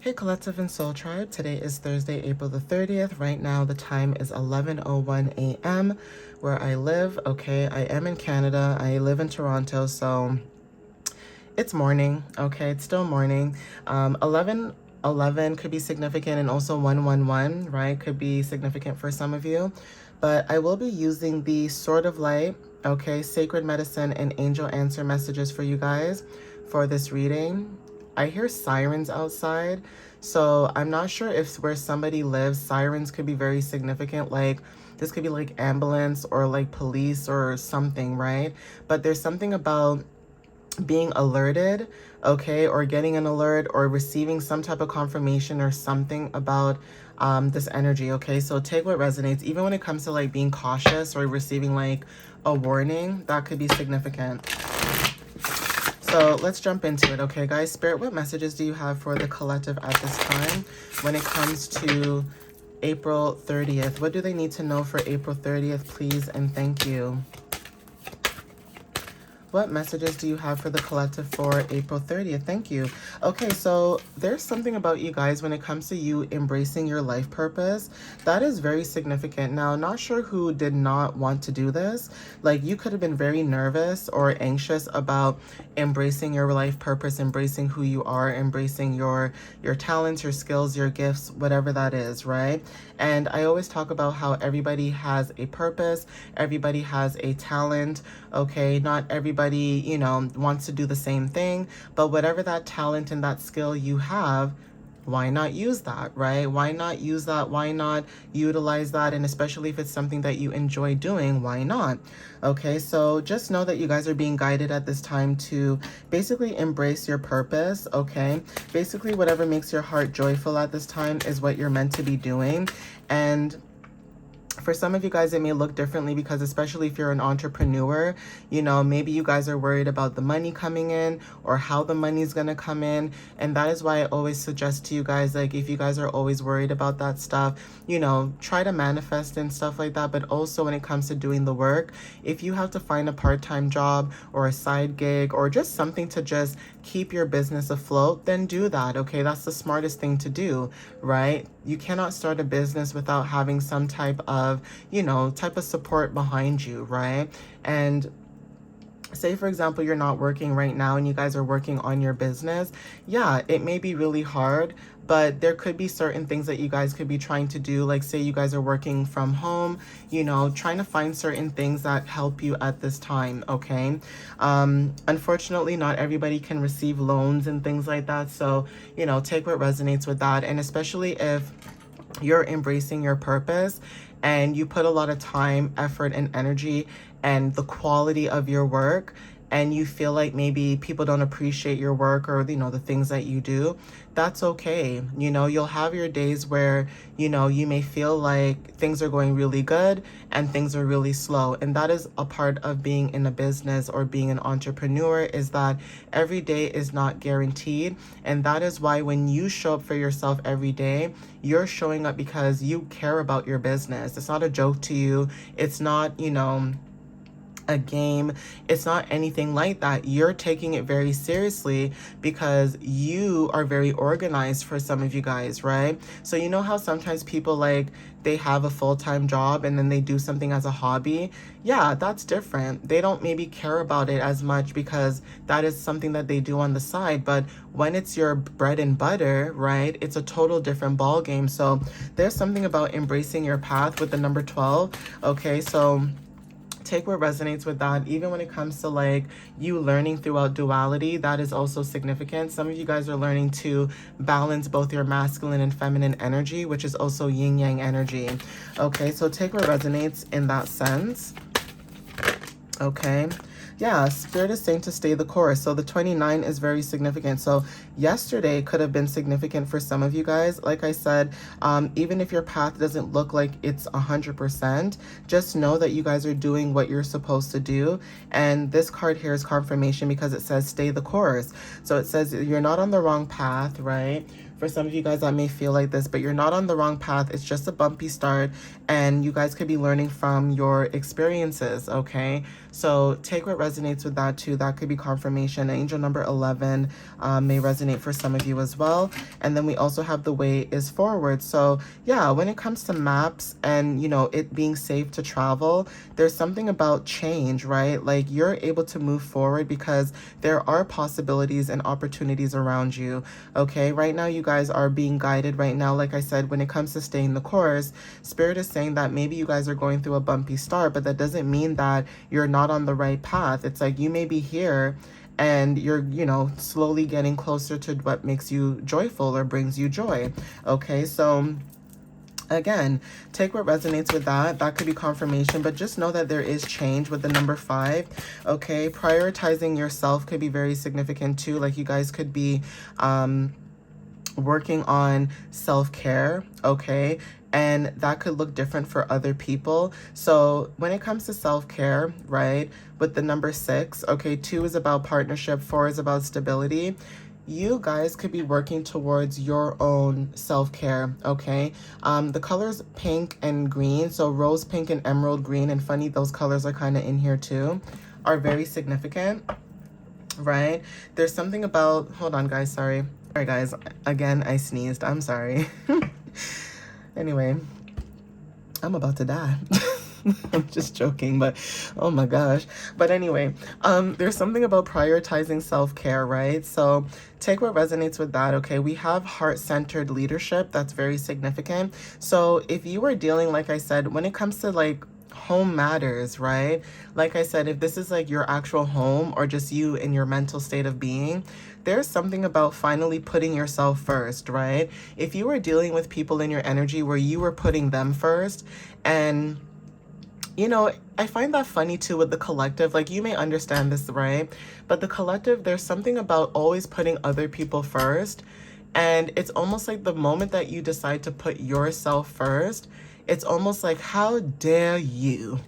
Hey Collective and Soul Tribe, today is Thursday, April the 30th. Right now the time is 11:01 a.m. where I live. Okay, I am in Canada. I live in Toronto, so it's morning. Okay, it's still morning. 11:11 could be significant, and also 111, right, could be significant for some of you. But I will be using the Sword of Light, okay, Sacred Medicine and Angel Answer messages for you guys for this reading. I hear sirens outside, so I'm not sure if where somebody lives, sirens could be very significant. Like, this could be like ambulance or like police or something, right? But there's something about being alerted, okay, or getting an alert or receiving some type of confirmation or something about this energy, okay? So take what resonates. Even when it comes to like being cautious or receiving like a warning, that could be significant. So let's jump into it, okay, guys? Spirit, what messages do you have for the collective at this time when it comes to April 30th? What do they need to know for April 30th, please, and thank you? What messages do you have for the collective for April 30th? Thank you. Okay, so there's something about you guys when it comes to you embracing your life purpose. That is very significant. Now, not sure who did not want to do this. Like, you could have been very nervous or anxious about embracing your life purpose, embracing who you are, embracing your talents, your skills, your gifts, whatever that is, right? And I always talk about how everybody has a purpose, everybody has a talent, okay? Not everybody, you know, wants to do the same thing, but whatever that talent and that skill you have, why not use that, right? Why not use that? Why not utilize that? And especially if it's something that you enjoy doing, why not? Okay, so just know that you guys are being guided at this time to basically embrace your purpose, okay? Basically, whatever makes your heart joyful at this time is what you're meant to be doing. And for some of you guys, it may look differently because especially if you're an entrepreneur, you know, maybe you guys are worried about the money coming in or how the money is going to come in. And that is why I always suggest to you guys, like, if you guys are always worried about that stuff, you know, try to manifest and stuff like that. But also when it comes to doing the work, if you have to find a part-time job or a side gig or just something to just keep your business afloat, then do that, okay? That's the smartest thing to do, right? You cannot start a business without having some type of, you know, type of support behind you, right? And say, for example, you're not working right now and you guys are working on your business. Yeah, it may be really hard, but there could be certain things that you guys could be trying to do. Like, say you guys are working from home, you know, trying to find certain things that help you at this time, okay? Unfortunately, not everybody can receive loans and things like that. So, you know, take what resonates with that. And especially if you're embracing your purpose and you put a lot of time, effort, and energy and the quality of your work, and you feel like maybe people don't appreciate your work or, you know, the things that you do, that's okay. You know, you'll have your days where, you know, you may feel like things are going really good and things are really slow. And that is a part of being in a business or being an entrepreneur, is that every day is not guaranteed. And that is why when you show up for yourself every day, you're showing up because you care about your business. It's not a joke to you. It's not, you know, a game. It's not anything like that. You're taking it very seriously because you are very organized, for some of you guys, right? So you know how sometimes people, like, they have a full-time job and then they do something as a hobby? Yeah, that's different. They don't maybe care about it as much because that is something that they do on the side. But when it's your bread and butter, right, it's a total different ball game. So there's something about embracing your path with the number 12. Okay, so take what resonates with that. Even when it comes to like you learning throughout duality, that is also significant. Some of you guys are learning to balance both your masculine and feminine energy, which is also yin yang energy. Okay, so take what resonates in that sense. Okay. Yeah, Spirit is saying to stay the course. So the 29 is very significant. So yesterday could have been significant for some of you guys. Like I said, even if your path doesn't look like it's 100%, just know that you guys are doing what you're supposed to do. And this card here is confirmation because it says stay the course. So it says you're not on the wrong path, right? For some of you guys that may feel like this, but you're not on the wrong path. It's just a bumpy start and you guys could be learning from your experiences, okay? So take what resonates with that too. That could be confirmation. Angel number 11 may resonate for some of you as well. And then we also have the way is forward. So yeah, when it comes to maps and, you know, it being safe to travel, there's something about change, right? Like you're able to move forward because there are possibilities and opportunities around you. Okay, right now you guys are being guided right now. Like I said, when it comes to staying the course, Spirit is saying that maybe you guys are going through a bumpy start, but that doesn't mean that you're not on the right path. It's like you may be here and you're, you know, slowly getting closer to what makes you joyful or brings you joy. Okay, so again, take what resonates with that. That could be confirmation, but just know that there is change with the number 5. Okay, prioritizing yourself could be very significant too. Like you guys could be working on self-care, okay? And that could look different for other people. So when it comes to self-care, right, with the number 6, okay, 2 is about partnership, 4 is about stability. You guys could be working towards your own self-care, okay? The colors pink and green, so rose pink and emerald green, and funny, those colors are kind of in here too, are very significant, right? There's something about, hold on guys, sorry. All right, guys, again, I sneezed. I'm sorry. Anyway, I'm about to die. I'm just joking, but oh my gosh. But anyway, there's something about prioritizing self-care, right? So take what resonates with that, okay? We have heart-centered leadership. That's very significant. So if you are dealing, like I said, when it comes to like home matters, right? Like I said, if this is like your actual home or just you in your mental state of being, there's something about finally putting yourself first, right? If you were dealing with people in your energy where you were putting them first, and you know, I find that funny too with the collective. Like you may understand this, right? But the collective, there's something about always putting other people first. And it's almost like the moment that you decide to put yourself first, it's almost like, how dare you?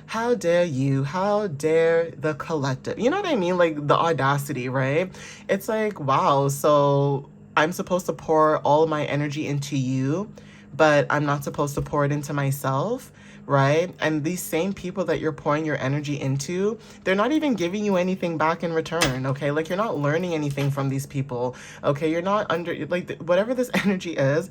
How dare you? How dare the collective? You know what I mean? Like the audacity, right? It's like, wow, so I'm supposed to pour all of my energy into you, but I'm not supposed to pour it into myself, right? And these same people that you're pouring your energy into, they're not even giving you anything back in return, okay? Like you're not learning anything from these people, okay? You're not under, like whatever this energy is,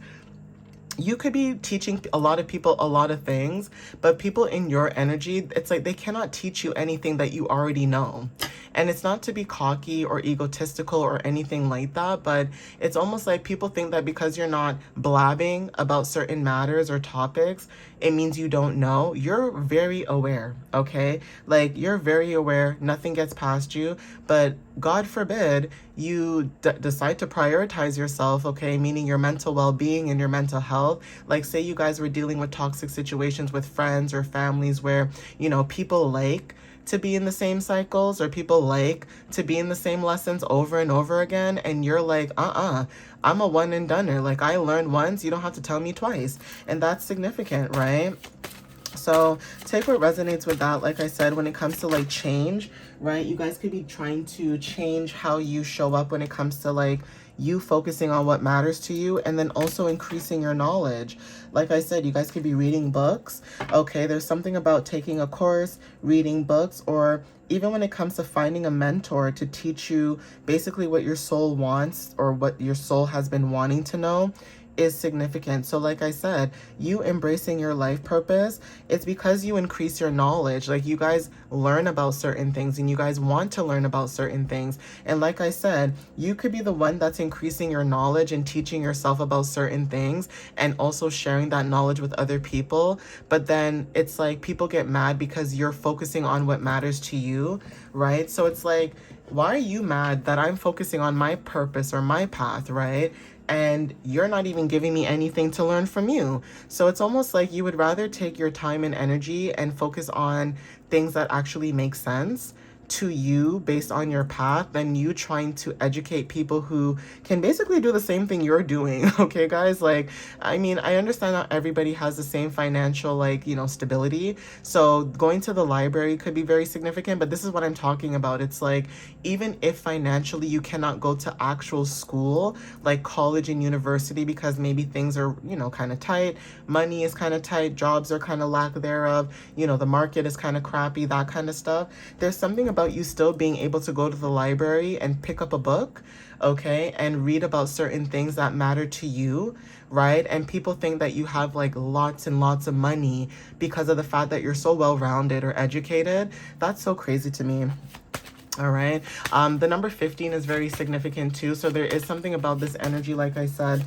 you could be teaching a lot of people a lot of things, but people in your energy, it's like they cannot teach you anything that you already know. And it's not to be cocky or egotistical or anything like that, but it's almost like people think that because you're not blabbing about certain matters or topics, it means you don't know. You're very aware, okay? Like you're very aware, nothing gets past you, but God forbid you decide to prioritize yourself, okay? Meaning your mental well-being and your mental health. Like say you guys were dealing with toxic situations with friends or families where, you know, people like to be in the same cycles or people like to be in the same lessons over and over again, and you're like, I'm a one and doneer. Like I learned once, you don't have to tell me twice. And that's significant, right? So take what resonates with that. Like I said, when it comes to like change, right? You guys could be trying to change how you show up when it comes to like you focusing on what matters to you, and then also increasing your knowledge. Like I said, you guys could be reading books. Okay, there's something about taking a course, reading books, or even when it comes to finding a mentor to teach you basically what your soul wants or what your soul has been wanting to know is significant. So like I said, you embracing your life purpose, it's because you increase your knowledge. Like you guys learn about certain things and you guys want to learn about certain things. And like I said, you could be the one that's increasing your knowledge and teaching yourself about certain things and also sharing that knowledge with other people. But then it's like people get mad because you're focusing on what matters to you, right? So it's like, why are you mad that I'm focusing on my purpose or my path, right? And you're not even giving me anything to learn from you. So it's almost like you would rather take your time and energy and focus on things that actually make sense to you based on your path than you trying to educate people who can basically do the same thing you're doing. Okay, guys? Like, I mean, I understand not everybody has the same financial, like, stability. So going to the library could be very significant, but this is what I'm talking about. It's like, even if financially you cannot go to actual school, like college and university, because maybe things are, kind of tight, money is kind of tight, jobs are kind of lack thereof, the market is kind of crappy, that kind of stuff. There's something about you still being able to go to the library and pick up a book, okay, and read about certain things that matter to you, right? And people think that you have like lots and lots of money because of the fact that you're so well-rounded or educated. That's so crazy to me. All right. The number 15 is very significant too. So there is something about this energy, like I said.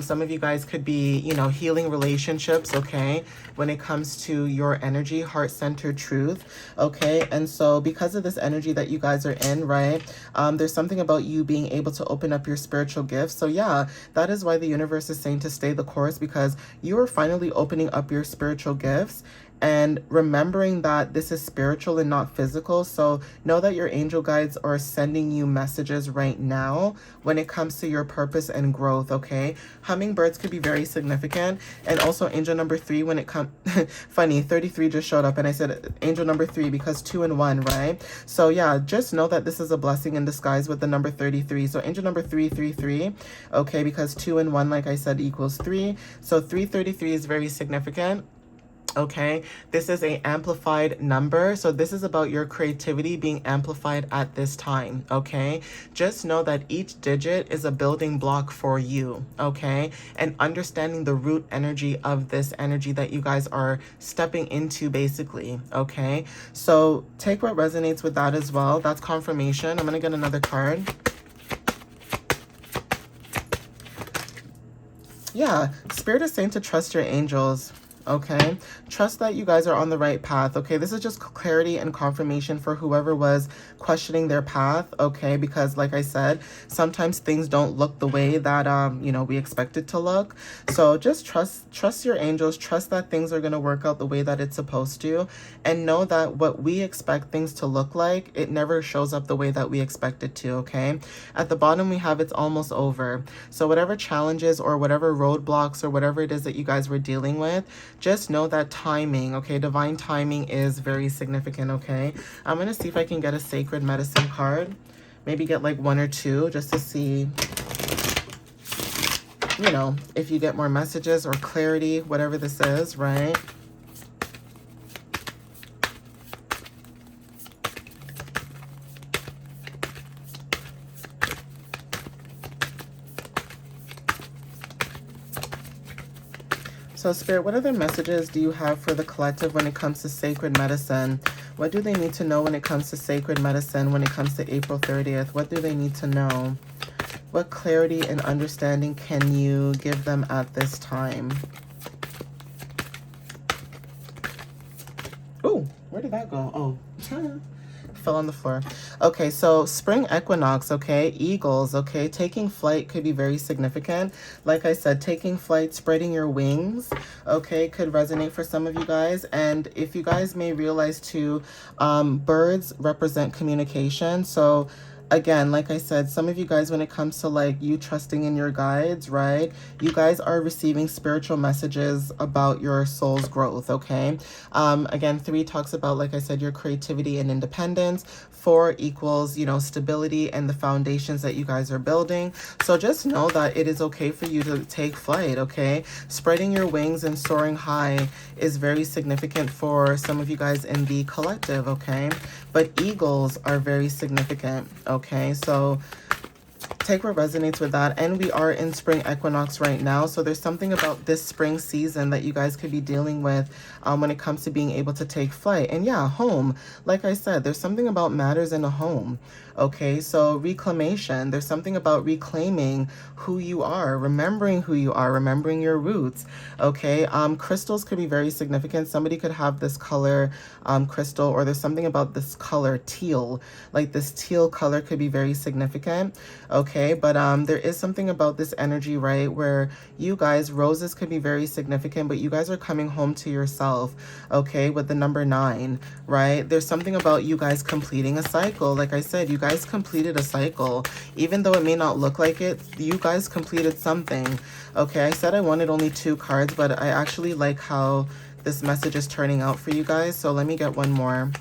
Some of you guys could be, healing relationships, okay, when it comes to your energy, heart-centered truth, okay? And so because of this energy that you guys are in, right, there's something about you being able to open up your spiritual gifts. So yeah, that is why the universe is saying to stay the course, because you are finally opening up your spiritual gifts and remembering that this is spiritual and not physical. So know that your angel guides are sending you messages right now when it comes to your purpose and growth, okay? Hummingbirds could be very significant. And also angel number 3 when it comes... Funny, 33 just showed up and I said angel number 3 because 2 and 1, right? So yeah, just know that this is a blessing in disguise with the number 33. So angel number 333, okay, because 2 and 1, like I said, equals 3. So 333 is very significant. Okay, this is a amplified number. So this is about your creativity being amplified at this time. Okay, just know that each digit is a building block for you. Okay, and understanding the root energy of this energy that you guys are stepping into basically. Okay, so take what resonates with that as well. That's confirmation. I'm gonna get another card. Yeah, Spirit is saying to trust your angels. Okay, trust that you guys are on the right path. Okay, this is just clarity and confirmation for whoever was questioning their path. Okay, because like I said, sometimes things don't look the way that we expect it to look. So just trust your angels, trust that things are going to work out the way that it's supposed to, and know that what we expect things to look like, it never shows up the way that we expect it to. Okay, at the bottom we have it's almost over. So whatever challenges or whatever roadblocks or whatever it is that you guys were dealing with, just know that timing, okay, divine timing is very significant. Okay, I'm gonna see if I can get a sacred medicine card, maybe get like 1 or 2 just to see, if you get more messages or clarity, whatever this is, right? So Spirit, what other messages do you have for the collective when it comes to sacred medicine? What do they need to know when it comes to sacred medicine, when it comes to April 30th? What do they need to know? What clarity and understanding can you give them at this time? Oh, where did that go? Oh, fell on the floor. Okay, so spring equinox, okay, eagles, okay, taking flight could be very significant. Like I said, taking flight, spreading your wings, okay, could resonate for some of you guys. And if you guys may realize too, birds represent communication. So again, like I said, some of you guys, when it comes to like you trusting in your guides, right? You guys are receiving spiritual messages about your soul's growth, okay? Again, 3 talks about, like I said, your creativity and independence. 4 equals, stability and the foundations that you guys are building. So just know that it is okay for you to take flight, okay? Spreading your wings and soaring high is very significant for some of you guys in the collective, okay? But eagles are very significant, okay? So take what resonates with that. And we are in spring equinox right now, so there's something about this spring season that you guys could be dealing with when it comes to being able to take flight. And yeah, home, like I said, there's something about matters in a home. Okay, so reclamation, there's something about reclaiming who you are, remembering who you are, remembering your roots. Okay, crystals could be very significant. Somebody could have this color crystal, or there's something about this color teal, like this teal color could be very significant. Okay, okay? But there is something about this energy, right, where you guys, roses could be very significant, but you guys are coming home to yourself, okay, with the number 9, right? There's something about you guys completing a cycle. Like I said, you guys completed a cycle. Even though it may not look like it, you guys completed something, okay? I said I wanted only 2 cards, but I actually like how this message is turning out for you guys. So let me get one more.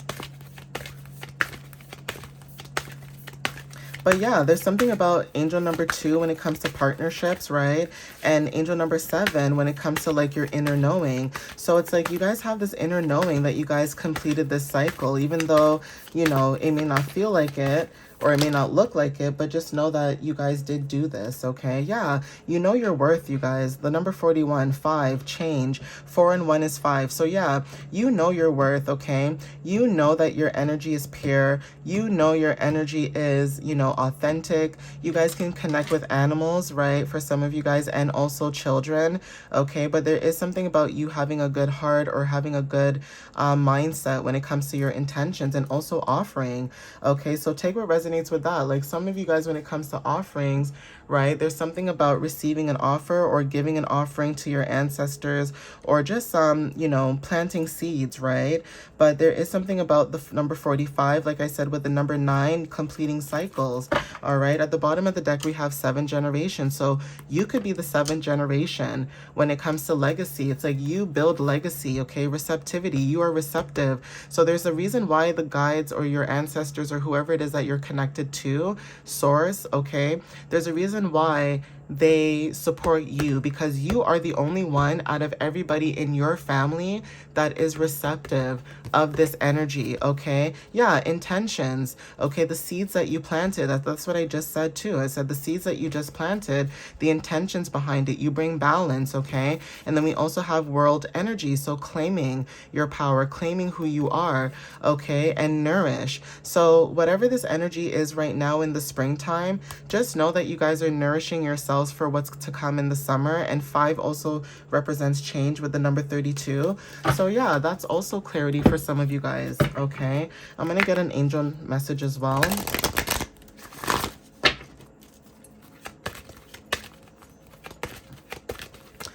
But yeah, there's something about angel number 2 when it comes to partnerships, right? And angel number 7 when it comes to like your inner knowing. So it's like you guys have this inner knowing that you guys completed this cycle, even though, you know, it may not feel like it, or it may not look like it, but just know that you guys did do this, okay? Yeah, you know your worth, you guys. The number 41, 5, change. 4 and 1 is 5. So yeah, you know your worth, okay? You know that your energy is pure. You know your energy is, you know, authentic. You guys can connect with animals, right? For some of you guys, and also children, okay? But there is something about you having a good heart or having a good mindset when it comes to your intentions and also offering, okay? So take what resonates with that. Like some of you guys, when it comes to offerings, right, there's something about receiving an offer or giving an offering to your ancestors, or just you know, planting seeds, right? But there is something about the number 45, like I said, with the number 9, completing cycles. All right, at the bottom of the deck we have 7 generations. So you could be the 7th generation when it comes to legacy. It's like you build legacy, okay? Receptivity, you are receptive. So there's a reason why the guides or your ancestors or whoever it is that you're connected to, source, okay? There's a reason why they support you, because you are the only one out of everybody in your family that is receptive of this energy, okay? Yeah, intentions, okay? The seeds that you planted, that's what I just said too. I said the seeds that you just planted, the intentions behind it, you bring balance, okay? And then we also have world energy, so claiming your power, claiming who you are, okay? And nourish. So whatever this energy is right now in the springtime, just know that you guys are nourishing yourselves for what's to come in the summer. And 5 also represents change with the number 32. So yeah, that's also clarity for some of you guys, okay? I'm gonna get an angel message as well.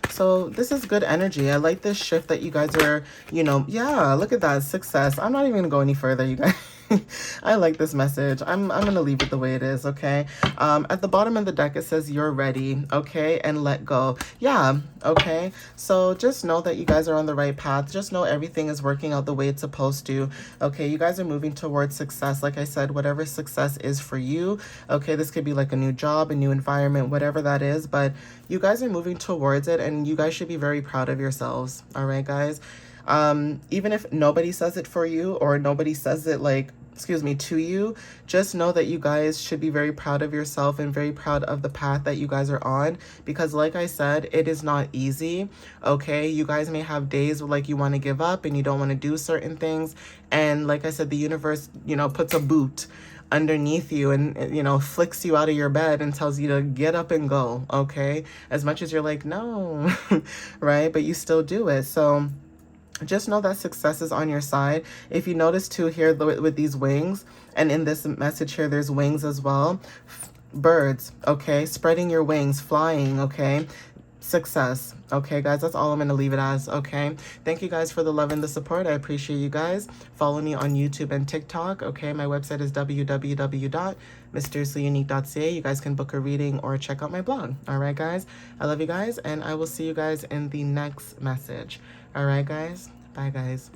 So this is good energy. I like this shift that you guys are, you know, yeah, look at that, success. I'm not even gonna go any further, you guys. I like this message. I'm gonna leave it the way it is, okay? At the bottom of the deck, it says you're ready, okay? And let go. Yeah, okay? So just know that you guys are on the right path. Just know everything is working out the way it's supposed to, okay? You guys are moving towards success. Like I said, whatever success is for you, okay? This could be like a new job, a new environment, whatever that is, but you guys are moving towards it, and you guys should be very proud of yourselves, all right, guys? Even if nobody says it for you, or nobody says it like, excuse me, to you, just know that you guys should be very proud of yourself and very proud of the path that you guys are on, because like I said, it is not easy, okay? You guys may have days where like you want to give up and you don't want to do certain things, and like I said, the universe, you know, puts a boot underneath you and, you know, flicks you out of your bed and tells you to get up and go, okay? As much as you're like, no, right? But you still do it. So just know that success is on your side. If you notice too here with these wings, and in this message here, there's wings as well. Birds, okay? Spreading your wings, flying, okay? Success, okay, guys? That's all I'm going to leave it as, okay? Thank you guys for the love and the support. I appreciate you guys. Follow me on YouTube and TikTok, okay? My website is www.mysteriouslyunique.ca. You guys can book a reading or check out my blog, all right, guys? I love you guys, and I will see you guys in the next message. All right, guys? Bye, guys.